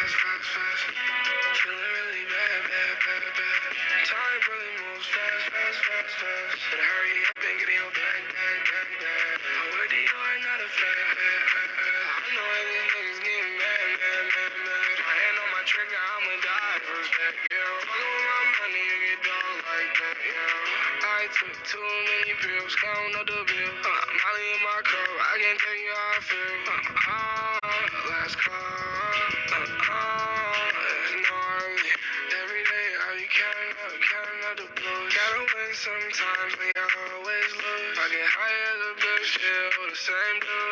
fast, fast, fast. Feeling really bad, bad, bad, bad. Time really moves fast, fast, fast, fast. Better hurry up and get in your bag, bag, bag, bag. I'm with you are not a fan. I know these niggas getting mad, mad, mad, mad. My hand on my trigger, I'ma die first back, yeah. Fuckin' with my money, you get dog like that, yeah. I took too many pills, counting up the bill. Molly in my cup, I can't tell you how I feel. Last call. It's no early. Every day I be counting up the blues. Gotta win sometimes, but I always lose. I get high as a bitch, still the same dude.